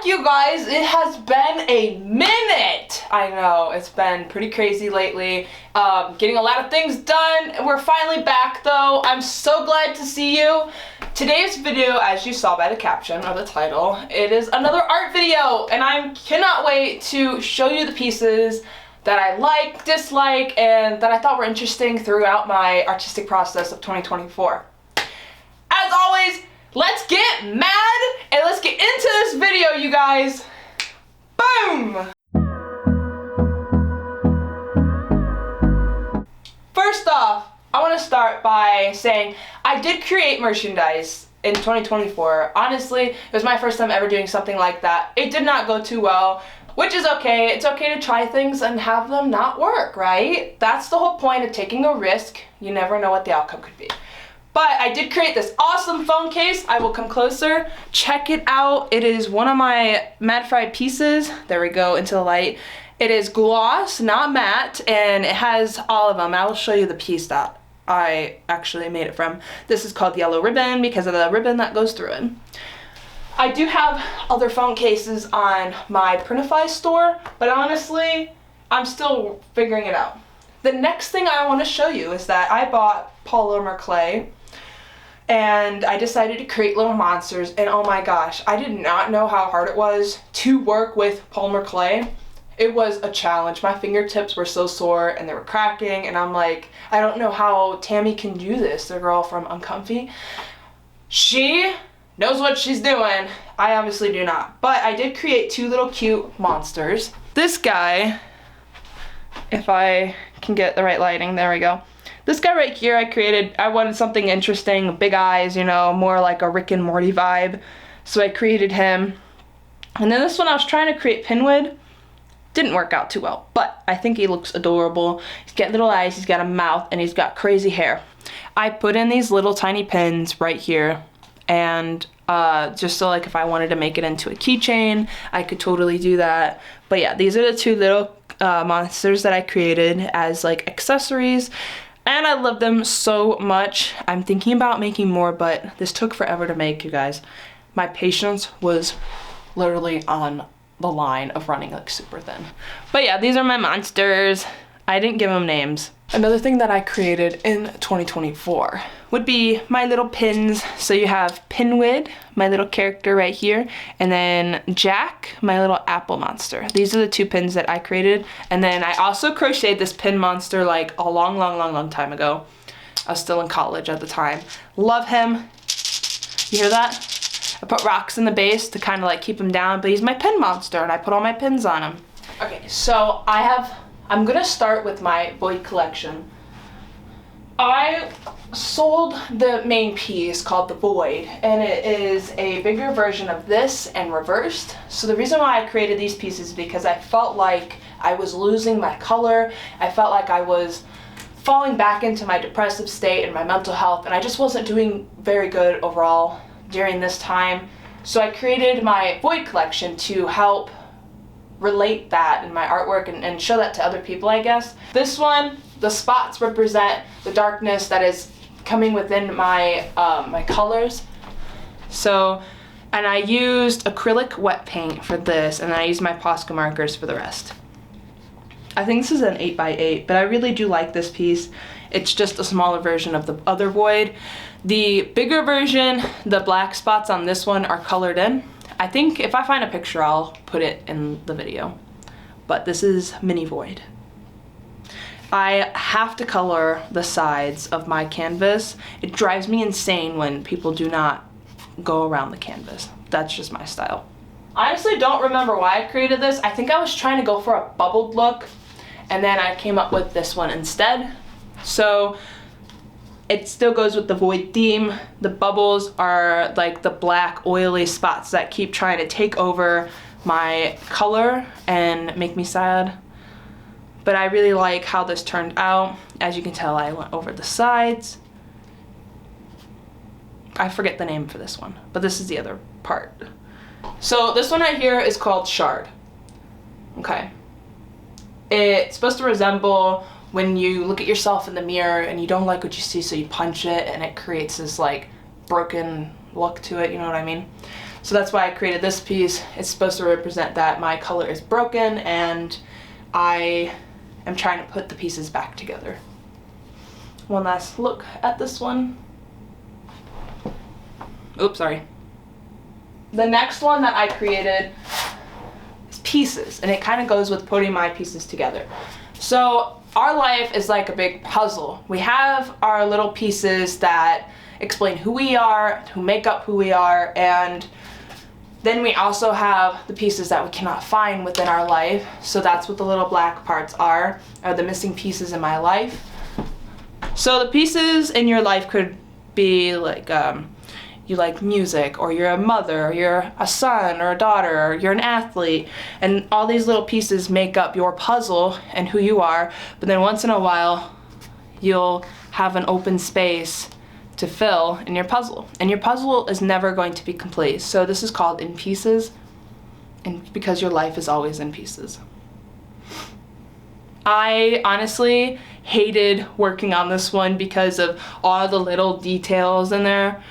you guys, it has been a minute. I know, it's been pretty crazy lately. Getting a lot of things done. We're finally back though. I'm so glad to see you. Today's video, as you saw by the caption or the title, it is another art video, and I cannot wait to show you the pieces that I like, dislike, and that I thought were interesting throughout my artistic process of 2024. As always, let's get mad and let's get into this video, you guys. Boom! First off, I want to start by saying I did create merchandise in 2024. Honestly, it was my first time ever doing something like that. It did not go too well, which is okay. It's okay to try things and have them not work, right? That's the whole point of taking a risk. You never know what the outcome could be. But I did create this awesome phone case. I will come closer. Check it out. It is one of my matte fried pieces. There we go, into the light. It is gloss, not matte, and it has all of them. I will show you the piece that I actually made it from. This is called Yellow Ribbon because of the ribbon that goes through it. I do have other phone cases on my Printify store, but honestly, I'm still figuring it out. The next thing I want to show you is that I bought polymer clay, and I decided to create little monsters, and oh my gosh, I did not know how hard it was to work with polymer clay. It was a challenge. My fingertips were so sore and they were cracking, and I'm like, I don't know how Tammy can do this, the girl from Uncomfy. She knows what she's doing. I obviously do not. But I did create two little cute monsters. This guy, if I can get the right lighting, there we go. This guy right here I wanted something interesting, big eyes, you know, more like a Rick and Morty vibe. So I created him. And then this one I was trying to create Pinwood. Didn't work out too well, but I think he looks adorable. He's got little eyes, he's got a mouth, and he's got crazy hair. I put in these little tiny pins right here, and just so like if I wanted to make it into a keychain, I could totally do that. But yeah, these are the two little monsters that I created as like accessories, and I love them so much. I'm thinking about making more, but this took forever to make, you guys. My patience was literally on the line of running like super thin. But yeah, these are my monsters. I didn't give them names. Another thing that I created in 2024 would be my little pins. So you have Pinwood, my little character right here, and then Jack, my little apple monster. These are the two pins that I created. And then I also crocheted this pin monster like a long time ago. I was still in college at the time. Love him. You hear that? I put rocks in the base to kind of like keep him down, but he's my pin monster and I put all my pins on him. Okay, so I'm gonna start with my Void collection. I sold the main piece called the Void, and it is a bigger version of this and reversed. So the reason why I created these pieces is because I felt like I was losing my color. I felt like I was falling back into my depressive state and my mental health, and I just wasn't doing very good overall during this time. So I created my Void collection to help relate that in my artwork and show that to other people, I guess. This one, the spots represent the darkness that is coming within my my colors. So, and I used acrylic wet paint for this, and then I used my Posca markers for the rest. I think this is an 8x8, but I really do like this piece. It's just a smaller version of the other Void. The bigger version, the black spots on this one are colored in. I think if I find a picture, I'll put it in the video. But this is mini Void. I have to color the sides of my canvas. It drives me insane when people do not go around the canvas. That's just my style. I honestly don't remember why I created this. I think I was trying to go for a bubbled look, and then I came up with this one instead. So it still goes with the Void theme. The bubbles are like the black oily spots that keep trying to take over my color and make me sad. But I really like how this turned out. As you can tell, I went over the sides. I forget the name for this one, but this is the other part. So this one right here is called Shard. Okay. It's supposed to resemble when you look at yourself in the mirror and you don't like what you see, so you punch it and it creates this like broken look to it, you know what I mean? So that's why I created this piece. It's supposed to represent that my color is broken and I am trying to put the pieces back together. One last look at this one. Oops, sorry. The next one that I created is pieces, and it kind of goes with putting my pieces together. So our life is like a big puzzle. We have our little pieces that explain who we are, who make up who we are, and then we also have the pieces that we cannot find within our life. So that's what the little black parts are the missing pieces in my life. So the pieces in your life could be like, you like music, or you're a mother, or you're a son or a daughter, or you're an athlete, and all these little pieces make up your puzzle and who you are. But then once in a while, you'll have an open space to fill in your puzzle, and your puzzle is never going to be complete. So this is called in pieces, and because your life is always in pieces. I honestly hated working on this one because of all the little details in there.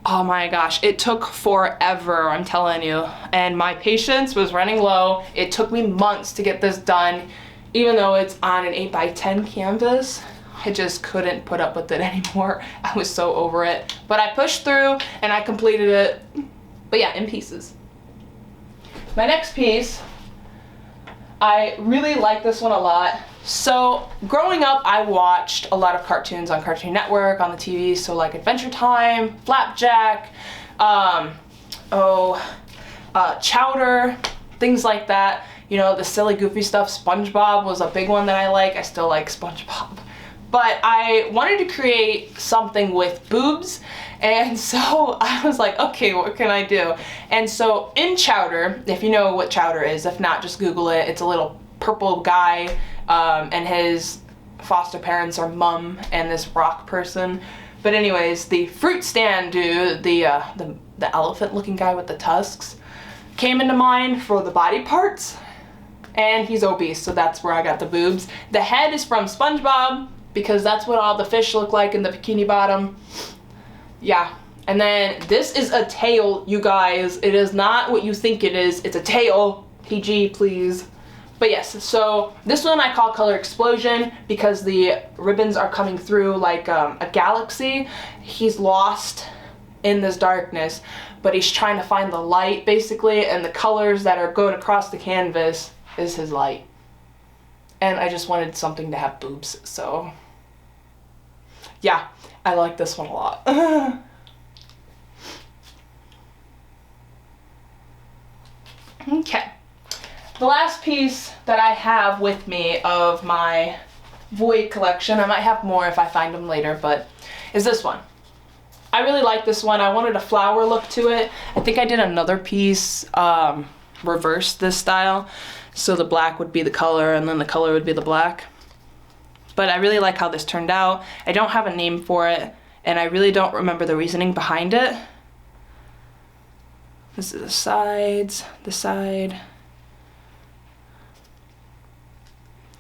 Oh my gosh, it took forever, I'm telling you. And my patience was running low. It took me months to get this done, even though it's on an 8x10 canvas. I just couldn't put up with it anymore. I was so over it. But I pushed through and I completed it. But yeah, in pieces. My next piece, I really like this one a lot. So growing up, I watched a lot of cartoons on Cartoon Network on the TV. So like Adventure Time, Flapjack, Chowder, things like that. You know, the silly, goofy stuff. SpongeBob was a big one that I like. I still like SpongeBob. But I wanted to create something with boobs, and so I was like, okay, what can I do? And so in Chowder, if you know what Chowder is, if not, just Google it. It's a little purple guy, and his foster parents are Mum and this rock person. But anyways, the fruit stand dude, the elephant-looking guy with the tusks, came into mind for the body parts, and he's obese, so that's where I got the boobs. The head is from SpongeBob, because that's what all the fish look like in the Bikini Bottom. Yeah. And then this is a tail, you guys. It is not what you think it is. It's a tail. PG, please. But yes, so this one I call Color Explosion because the ribbons are coming through like a galaxy. He's lost in this darkness, but he's trying to find the light, basically, and the colors that are going across the canvas is his light. And I just wanted something to have boobs, so yeah, I like this one a lot. Okay, the last piece that I have with me of my Void collection, I might have more if I find them later, but is this one. I really like this one. I wanted a flower look to it. I think I did another piece, reverse this style. So the black would be the color and then the color would be the black. But I really like how this turned out. I don't have a name for it, and I really don't remember the reasoning behind it. This is the sides, the side.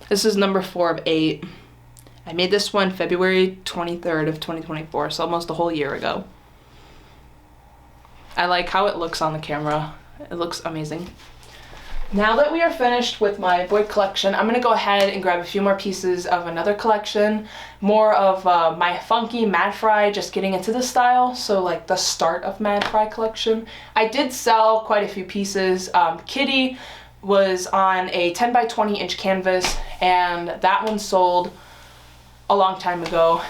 This is number 4 of 8. I made this one February 23rd of 2024, so almost a whole year ago. I like how it looks on the camera. It looks amazing. Now that we are finished with my Void collection, I'm going to go ahead and grab a few more pieces of another collection. More of my funky Mad Fry, just getting into the style, so like the start of Mad Fry collection. I did sell quite a few pieces. Kitty was on a 10 by 20 inch canvas, and that one sold a long time ago.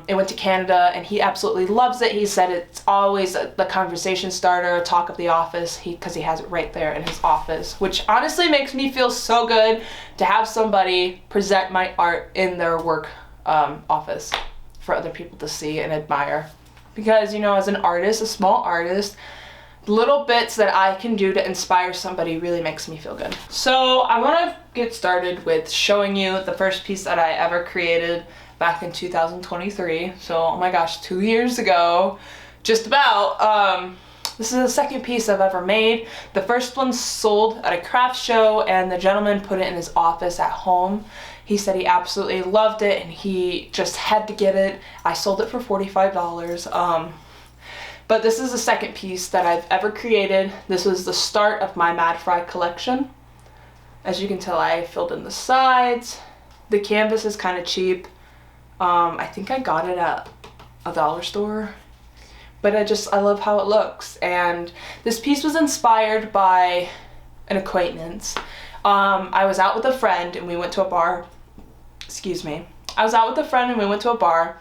It went to Canada and he absolutely loves it. He said it's always the conversation starter, talk of the office, because he has it right there in his office, which honestly makes me feel so good to have somebody present my art in their work office for other people to see and admire. Because, you know, as an artist, a small artist, little bits that I can do to inspire somebody really makes me feel good. So I want to get started with showing you the first piece that I ever created back in 2023. So, oh my gosh, 2 years ago, just about. This is the second piece I've ever made. The first one sold at a craft show, and the gentleman put it in his office at home. He said he absolutely loved it and he just had to get it. I sold it for $45. But this is the second piece that I've ever created. This was the start of my Mad Fry collection. As you can tell, I filled in the sides. The canvas is kind of cheap. I think I got it at a dollar store. But I love how it looks. And this piece was inspired by an acquaintance. I was out with a friend and we went to a bar. Excuse me. I was out with a friend and we went to a bar.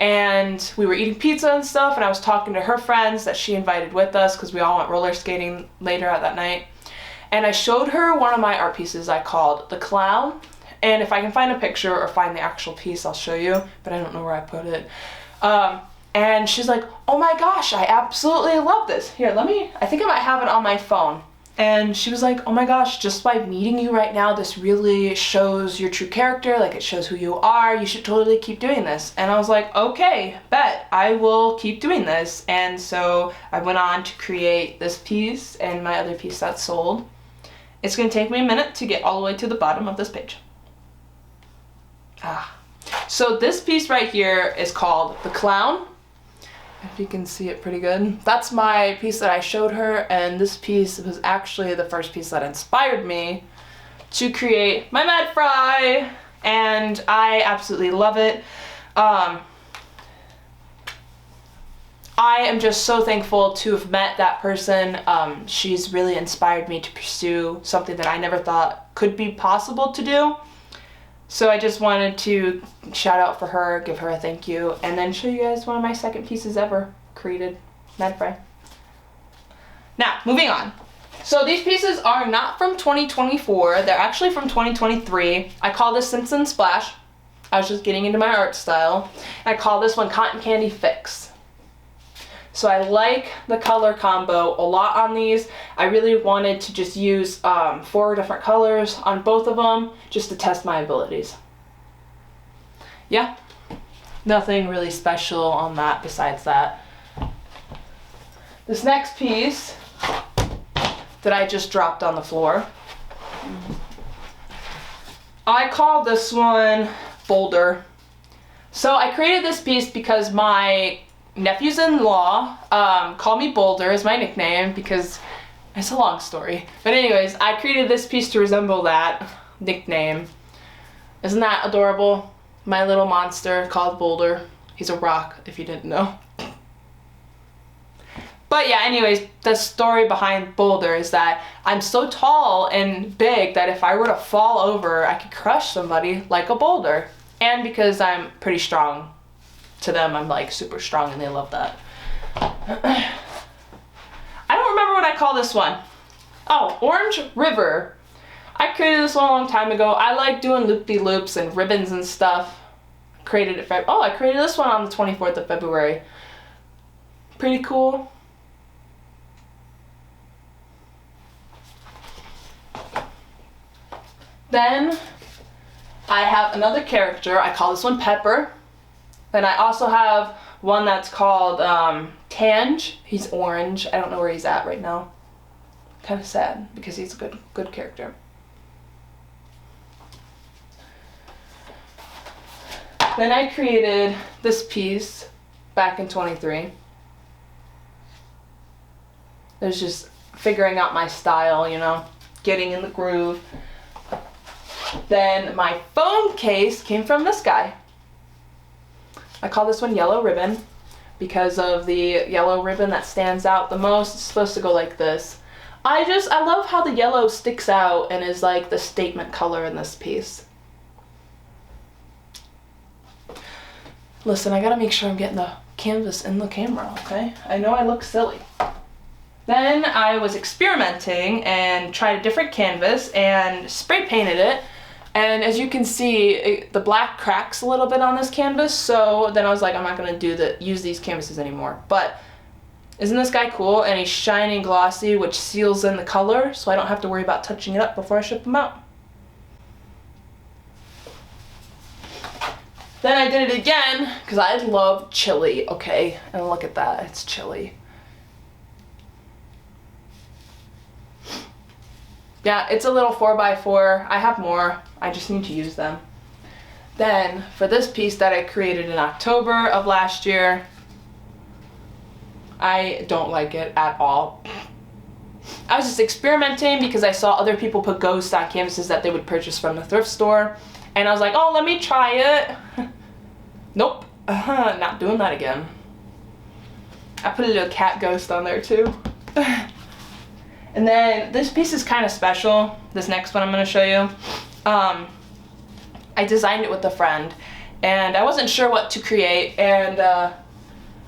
And we were eating pizza and stuff, and I was talking to her friends that she invited with us because we all went roller skating later that night. And I showed her one of my art pieces I called The Clown. And if I can find a picture or find the actual piece, I'll show you, but I don't know where I put it. And she's like, oh my gosh, I absolutely love this. Here, I think I might have it on my phone. And she was like, oh my gosh, just by meeting you right now, this really shows your true character, like it shows who you are, you should totally keep doing this. And I was like, okay, bet, I will keep doing this. And so I went on to create this piece and my other piece that sold. It's gonna take me a minute to get all the way to the bottom of this page. So this piece right here is called The Clown. If you can see it pretty good. That's my piece that I showed her, and this piece was actually the first piece that inspired me to create my Mad Fry, and I absolutely love it. I am just so thankful to have met that person. She's really inspired me to pursue something that I never thought could be possible to do. So I just wanted to shout out for her, give her a thank you, and then show you guys one of my second pieces ever created, Mad Fry. Now, moving on. So these pieces are not from 2024, they're actually from 2023. I call this Simpson Splash. I was just getting into my art style. I call this one Cotton Candy Fix. So I like the color combo a lot on these. I really wanted to just use 4 different colors on both of them just to test my abilities. Yeah, nothing really special on that besides that. This next piece that I just dropped on the floor, I call this one Boulder. So I created this piece because my nephews-in-law call me Boulder as my nickname because it's a long story. But anyways, I created this piece to resemble that nickname. Isn't that adorable? My little monster called Boulder. He's a rock, if you didn't know. But yeah, anyways, the story behind Boulder is that I'm so tall and big that if I were to fall over, I could crush somebody like a boulder. And because I'm pretty strong, to them, I'm like super strong and they love that. I don't remember what I call this one. Oh, Orange River. I created this one a long time ago. I like doing loop-de-loops and ribbons and stuff. I created this one on the 24th of February. Pretty cool. Then I have another character. I call this one Pepper. Then I also have one that's called Tange. He's orange. I don't know where he's at right now. Kind of sad because he's a good character. Then I created this piece back in 23. It was just figuring out my style, you know, getting in the groove. Then my phone case came from this guy. I call this one Yellow Ribbon because of the yellow ribbon that stands out the most. It's supposed to go like this. I love how the yellow sticks out and is like the statement color in this piece. Listen, I gotta make sure I'm getting the canvas in the camera, okay? I know I look silly. Then I was experimenting and tried a different canvas and spray painted it. And as you can see, the black cracks a little bit on this canvas, so then I was like, I'm not gonna use these canvases anymore. But isn't this guy cool? And he's shiny and glossy, which seals in the color, so I don't have to worry about touching it up before I ship them out. Then I did it again, because I love chili, okay? And look at that, it's chili. Yeah, it's a little 4x4. I have more. I just need to use them. Then, for this piece that I created in October of last year, I don't like it at all. I was just experimenting because I saw other people put ghosts on canvases that they would purchase from the thrift store. And I was like, oh, let me try it. Nope, not doing that again. I put a little cat ghost on there too. And then this piece is kind of special. This next one I'm going to show you. I designed it with a friend, and I wasn't sure what to create, and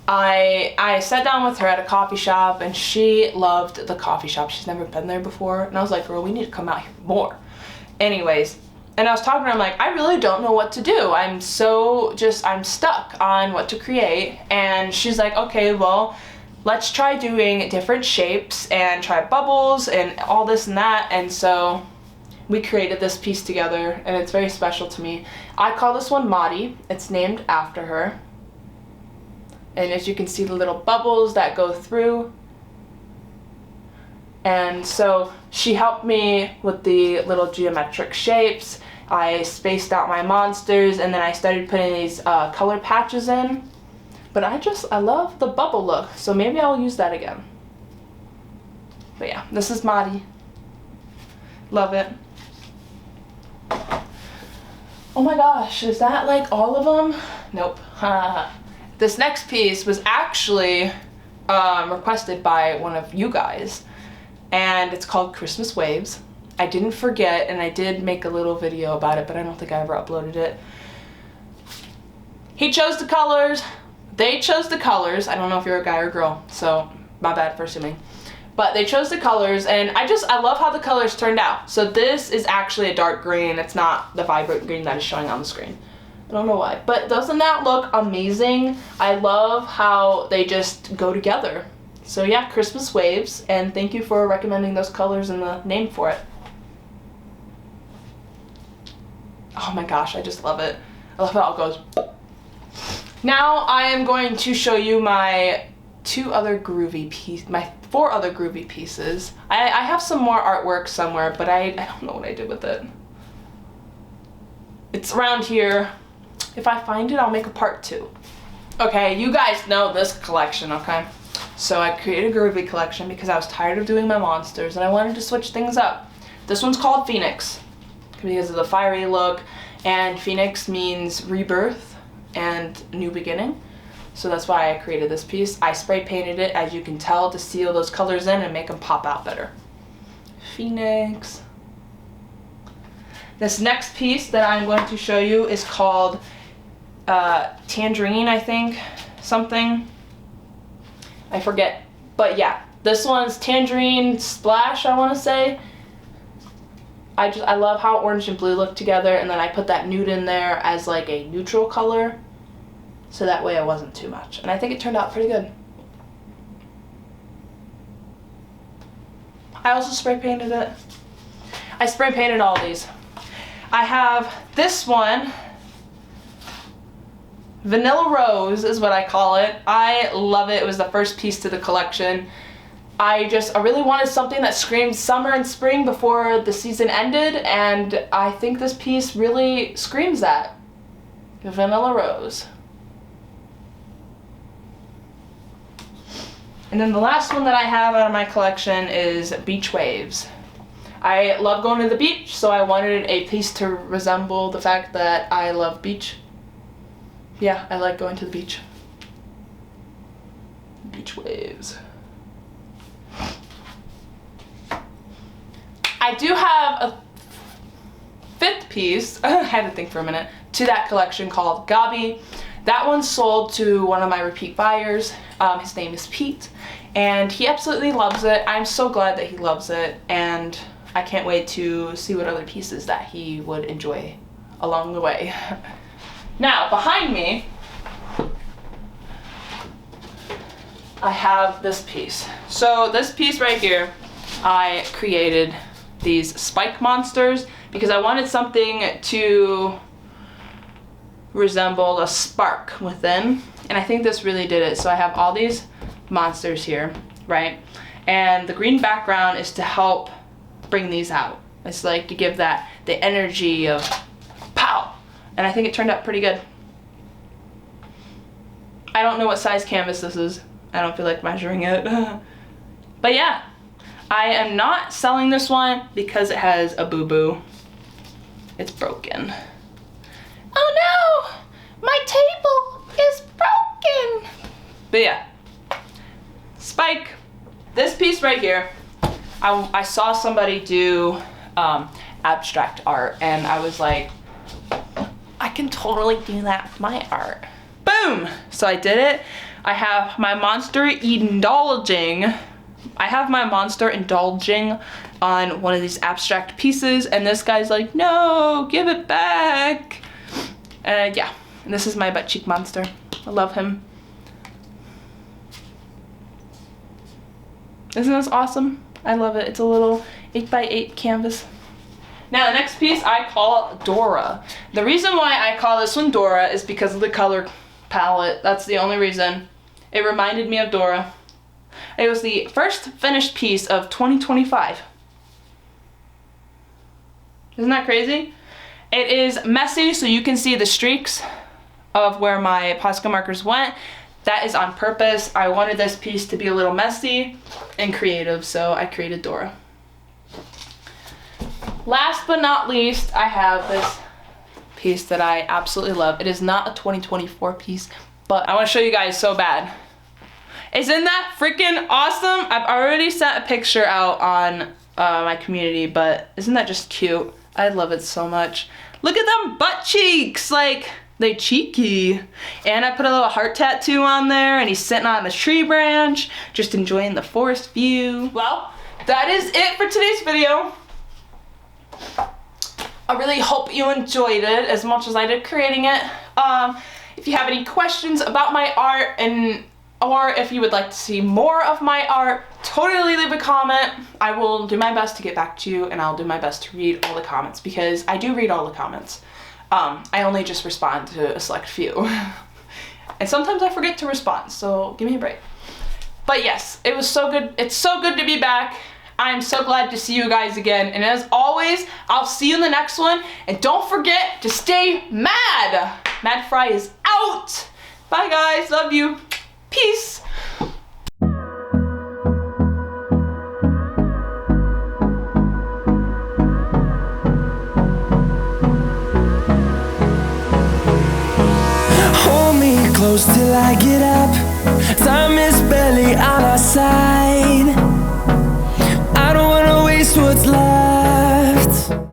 I sat down with her at a coffee shop, and she loved the coffee shop. She's never been there before, and I was like, girl, we need to come out here more. Anyways, and I was talking to her, I'm like, I really don't know what to do. I'm stuck on what to create. And she's like, okay, well, let's try doing different shapes and try bubbles and all this and that. And so we created this piece together, and it's very special to me. I call this one Maudie. It's named after her. And as you can see, the little bubbles that go through. And so she helped me with the little geometric shapes. I spaced out my monsters, and then I started putting these color patches in. But I love the bubble look, so maybe I'll use that again. But yeah, this is Maudie. Love it. Oh my gosh, is that like all of them? Nope. This next piece was actually requested by one of you guys, and it's called Christmas Waves. I didn't forget, and I did make a little video about it, but I don't think I ever uploaded it. He chose the colors. They chose the colors. I don't know if you're a guy or girl, so my bad for assuming. But they chose the colors, and I love how the colors turned out. So this is actually a dark green. It's not the vibrant green that is showing on the screen. I don't know why, but doesn't that look amazing? I love how they just go together. So yeah, Christmas Waves, and thank you for recommending those colors and the name for it. Oh my gosh, I just love it. I love how it goes. Now I am going to show you my four other groovy pieces. I have some more artwork somewhere, but I don't know what I did with it. It's around here. If I find it, I'll make a part 2. Okay, you guys know this collection, okay? So I created a groovy collection because I was tired of doing my monsters and I wanted to switch things up. This one's called Phoenix because of the fiery look, and Phoenix means rebirth and new beginning. So that's why I created this piece. I spray painted it, as you can tell, to seal those colors in and make them pop out better. Phoenix. This next piece that I'm going to show you is called Tangerine, I think, something. I forget, but yeah, this one's Tangerine Splash, I want to say. I love how orange and blue look together, and then I put that nude in there as like a neutral color, so that way it wasn't too much. And I think it turned out pretty good. I also spray painted it. I spray painted all these. I have this one, Vanilla Rose is what I call it. I love it. It was the first piece to the collection. I really wanted something that screamed summer and spring before the season ended, and I think this piece really screams that. Vanilla Rose. And then the last one that I have out of my collection is Beach Waves. I love going to the beach, so I wanted a piece to resemble the fact that I love beach. Yeah, I like going to the beach. Beach Waves. I do have a 5th piece, I had to think for a minute, to that collection called Gabi. That one sold to one of my repeat buyers. His name is Pete, and he absolutely loves it. I'm so glad that he loves it, and I can't wait to see what other pieces that he would enjoy along the way. Now, behind me, I have this piece. So this piece right here, I created these spike monsters because I wanted something to resemble a spark within, and I think this really did it. So I have all these monsters here, right? And the green background is to help bring these out. It's like to give that the energy of pow, and I think it turned out pretty good. I don't know what size canvas this is. I don't feel like measuring it. But yeah, I am not selling this one because it has a boo-boo. It's broken. Oh no! My table is broken! But yeah, Spike. This piece right here, I saw somebody do abstract art, and I was like, I can totally do that with my art. Boom! So I did it. I have my monster indulging. I have my monster indulging on one of these abstract pieces, and this guy's like, no, give it back. Yeah, and this is my butt cheek monster. I love him. Isn't this awesome? I love it. It's a little 8x8 canvas. Now the next piece I call Dora. The reason why I call this one Dora is because of the color palette. That's the only reason. It reminded me of Dora. It was the first finished piece of 2025. Isn't that crazy? It is messy, so you can see the streaks of where my Posca markers went. That is on purpose. I wanted this piece to be a little messy and creative, so I created Dora. Last but not least, I have this piece that I absolutely love. It is not a 2024 piece, but I want to show you guys so bad. Isn't that freaking awesome? I've already sent a picture out on my community, but isn't that just cute? I love it so much. Look at them butt cheeks, like they cheeky. And I put a little heart tattoo on there, and he's sitting on a tree branch, just enjoying the forest view. Well, that is it for today's video. I really hope you enjoyed it as much as I did creating it. If you have any questions about my art, or if you would like to see more of my art, totally leave a comment. I will do my best to get back to you, and I'll do my best to read all the comments, because I do read all the comments. I only just respond to a select few. And sometimes I forget to respond, so give me a break. But yes, it was so good. It's so good to be back. I'm so glad to see you guys again. And as always, I'll see you in the next one. And don't forget to stay mad. Mad Fry is out. Bye guys, love you. Peace. Hold me close till I get up. Time is barely on our side.